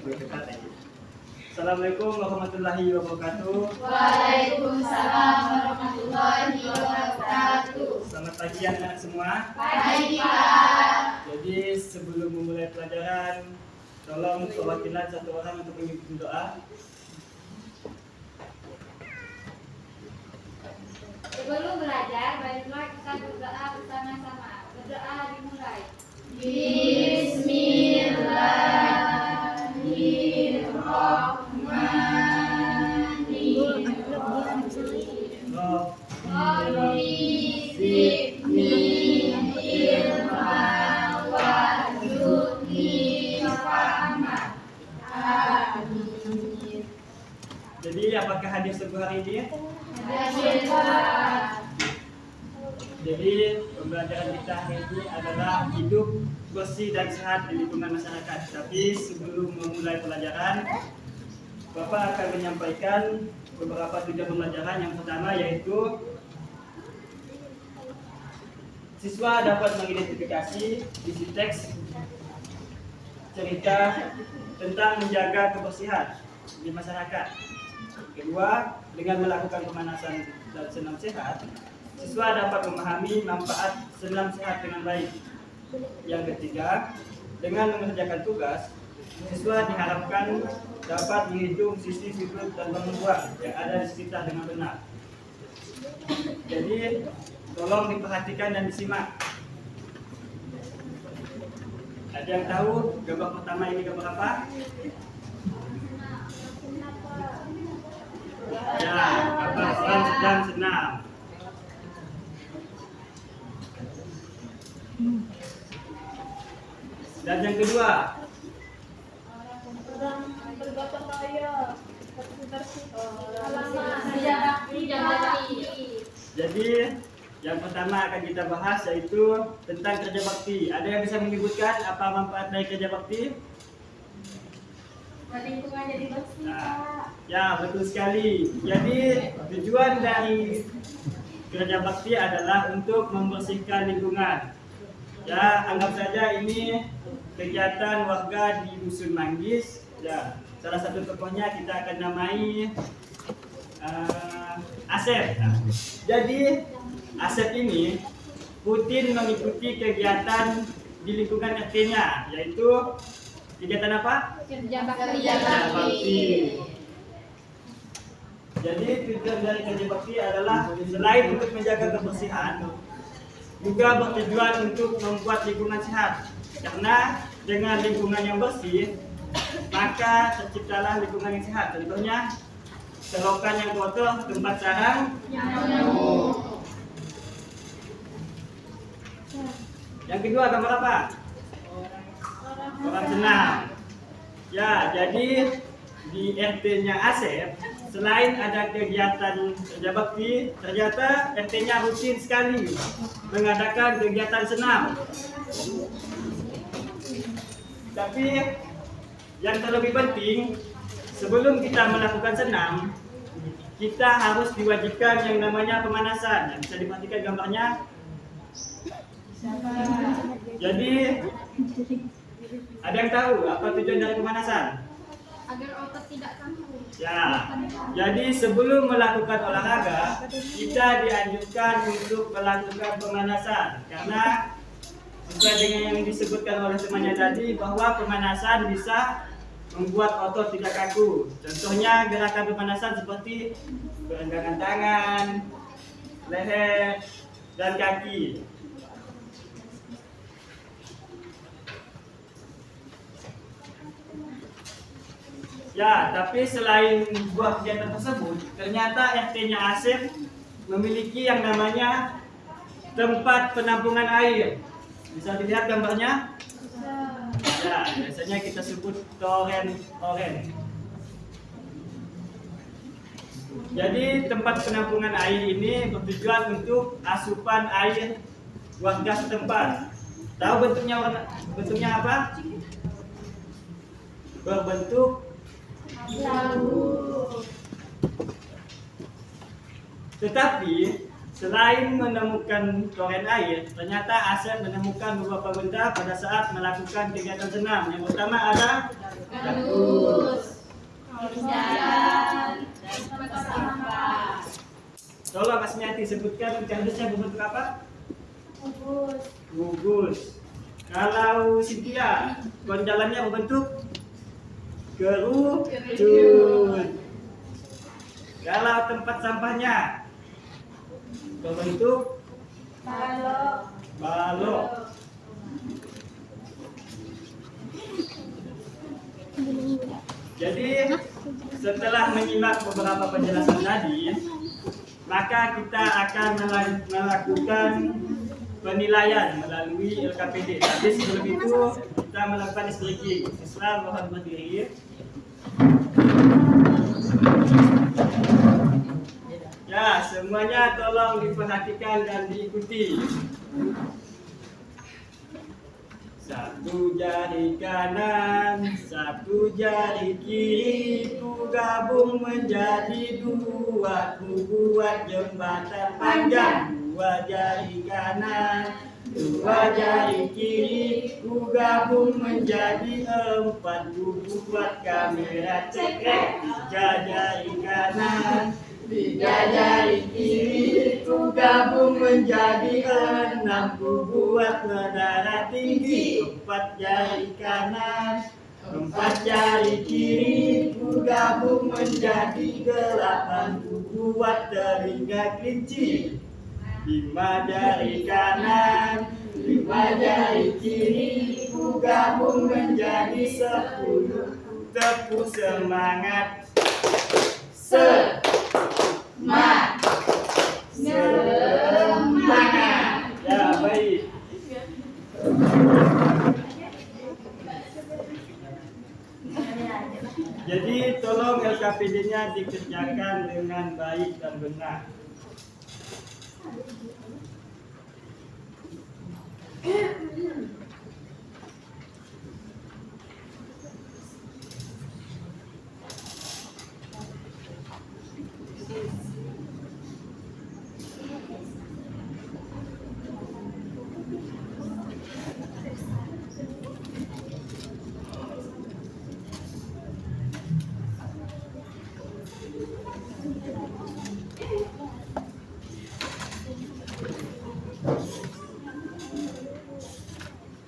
Assalamualaikum warahmatullahi wabarakatuh. Waalaikumsalam warahmatullahi wabarakatuh. Selamat pagi anak semua. Pagi Pak. Jadi sebelum memulai pelajaran, tolong perwakilan satu orang untuk memimpin doa. Sebelum belajar, baiklah kita berdoa bersama-sama. Berdoa dimulai. Bismillahirrahmanirrahim. Rabbi zidni ilma warzuqni fahma. Amin. Jadi apakah hadir semua hari ini? Hadir Pak. Jadi pembelajaran kita hari ini adalah hidup bersih dan sehat di lingkungan masyarakat. Tapi sebelum memulai pelajaran, Bapak akan menyampaikan beberapa tujuan pembelajaran. Yang pertama yaitu siswa dapat mengidentifikasi isi teks cerita tentang menjaga kebersihan di masyarakat. Kedua, dengan melakukan pemanasan dan senam sehat, siswa dapat memahami manfaat senam sehat dengan baik. Yang ketiga, dengan mengerjakan tugas, siswa diharapkan dapat menghitung sisi sudut dan bangunan yang ada di sekitar dengan benar. Jadi, tolong diperhatikan dan disimak. Ada yang tahu gambar pertama ini gambar apa? Ya, gambar orang sedang senam. Dan yang kedua, jadi yang pertama akan kita bahas yaitu tentang kerja bakti. Ada yang bisa menyebutkan apa manfaat dari kerja bakti? Lingkungan jadi bersih, Pak. Ya, betul sekali. Jadi tujuan dari kerja bakti adalah untuk membersihkan lingkungan. Ya, anggap saja ini kegiatan warga di Dusun Manggis. Ya, salah satu tokohnya kita akan namai Asep. Nah, jadi Asep ini rutin mengikuti kegiatan di lingkungan RT-nya, yaitu kegiatan apa? Kerja bakti. Kerja bakti. Jadi tujuan dari kerja bakti adalah selain untuk menjaga kebersihan, juga bertujuan untuk membuat lingkungan sehat. Karena dengan lingkungan yang bersih, maka terciptalah lingkungan yang sehat. Contohnya, selokan yang kotor, tempat sarang nyamuk. Yang kedua gambar apa? Orang senam. Ya, jadi di RT-nya Asep, selain ada kegiatan kerja bakti, ternyata RT-nya rutin sekali mengadakan kegiatan senam. Tapi yang terlebih penting, sebelum kita melakukan senam, kita harus diwajibkan yang namanya pemanasan. Bisa diperhatikan gambarnya. Jadi ada yang tahu apa tujuan dari pemanasan? Agar otot tidak kaku. Ya, jadi sebelum melakukan olahraga, kita dianjurkan untuk melakukan pemanasan. Karena sesuai dengan yang disebutkan oleh temannya tadi, bahwa pemanasan bisa membuat otot tidak kaku. Contohnya gerakan pemanasan seperti perenggangan tangan, leher, dan kaki. Ya, tapi selain buat kegiatan tersebut, ternyata RT-nya Asep memiliki yang namanya tempat penampungan air. Bisa dilihat gambarnya? Ya, biasanya kita sebut toren. Jadi tempat penampungan air ini bertujuan untuk asupan air warga setempat. Tahu bentuknya apa? Berbentuk tetapi Selain menemukan toren air, ternyata Asep menemukan beberapa benda pada saat melakukan kegiatan senam. Yang pertama ada Kardus, dan tempat sampah. Tolong Asmiati sebutkan kardusnya berbentuk apa? Kubus, Gugus. Kalau Cynthia, konjalannya berbentuk kerucut. Kalau tempat sampahnya berbentuk balok. Jadi setelah menyimak beberapa penjelasan tadi, maka kita akan melakukan penilaian melalui LKPD. Tapi sebelum itu kita melakukan stretching. Siswa mohon berdiri. Ya, semuanya tolong diperhatikan dan diikuti. Satu jari kanan, satu jari kiri, ku gabung menjadi dua, ku buat jembatan panjang. Dua jari kanan, dua jari kiri, ku gabung menjadi empat, ku buat kamera cekrek. Tiga jari kanan, tiga jari kiri, ku gabung menjadi enam, ku buat menara tinggi. Empat jari kanan, empat jari kiri, ku gabung menjadi delapan, ku buat telinga kelinci. Lima jari kanan, lima jari kiri, ku gabung menjadi 10. Tepuk semangat. Semangat. Ya, baik. Jadi tolong LKPD-nya dikerjakan dengan baik dan benar.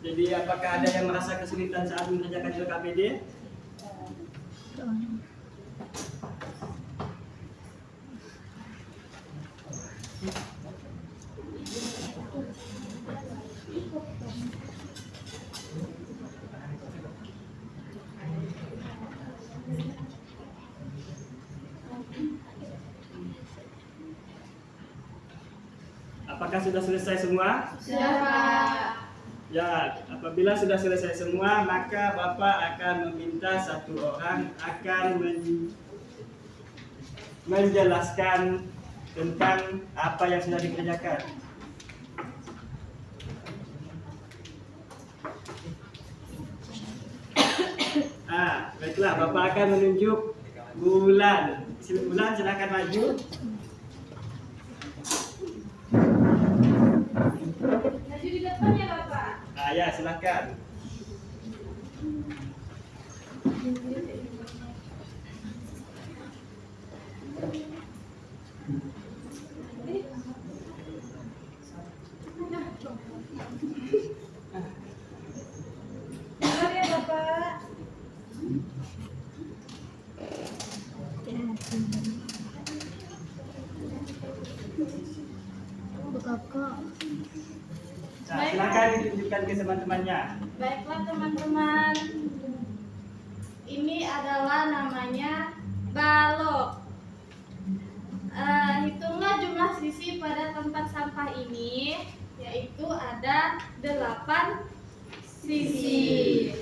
Jadi apakah ada yang merasa kesulitan saat mengerjakan LKPD? Apakah sudah selesai semua? Sudah, Pak. Ya, apabila sudah selesai semua, maka Bapak akan meminta satu orang akan menjelaskan tentang apa yang sudah dikerjakan. Baiklah, Bapak akan menunjuk Bulan. Bulan, silakan maju. Maju di depan ya, Bapak. Ya, silakan. Benar ya, Bapak. Nah, silakan ditunjukkan ke teman-temannya. Baiklah teman-teman, ini adalah namanya balok. Hitunglah jumlah sisi pada tempat sampah ini, yaitu ada 8 sisi.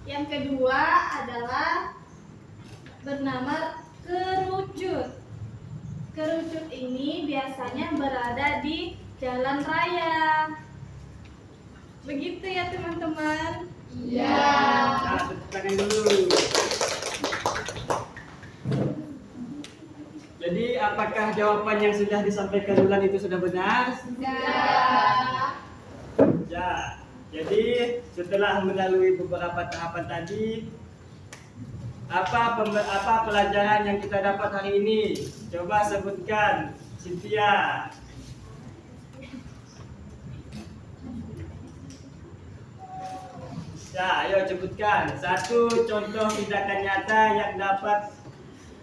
Yang kedua adalah bernama kerucut. Kerucut ini biasanya berada di jalan raya. Begitu ya teman-teman? Ya. Nah, tepuk tangan dulu. Jadi apa apakah jawaban yang sudah disampaikan Wulan itu sudah benar? Ya. Jadi setelah melalui beberapa tahapan tadi, apa pelajaran yang kita dapat hari ini? Coba sebutkan, Cynthia. Ya, ayo sebutkan satu contoh tindakan nyata yang dapat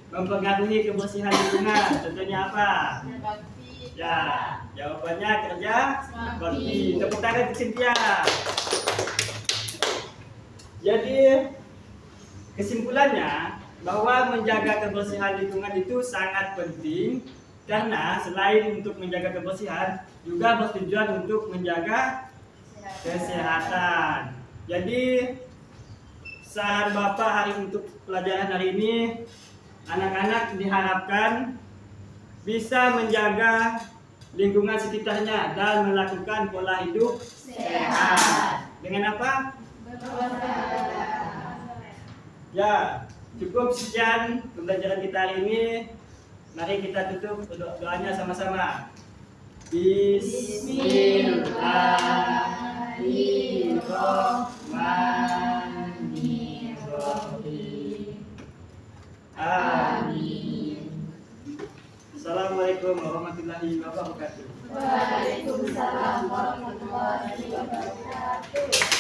mempengaruhi kebersihan lingkungan. Contohnya apa? Ya, jawabannya kerja bakti. Tepuk tangan untuk Cynthia. Jadi kesimpulannya bahwa menjaga kebersihan lingkungan itu sangat penting karena selain untuk menjaga kebersihan juga bertujuan untuk menjaga kesehatan. Jadi saran Bapak hari untuk pelajaran hari ini, anak-anak diharapkan bisa menjaga lingkungan sekitarnya dan melakukan pola hidup sehat. Dengan apa? Ya, cukup sekian pembelajaran kita hari ini. Mari kita tutup doanya sama-sama. Bismillahirrahmanirrahim. Amin. Assalamualaikum warahmatullahi wabarakatuh. Waalaikumsalam warahmatullahi wabarakatuh.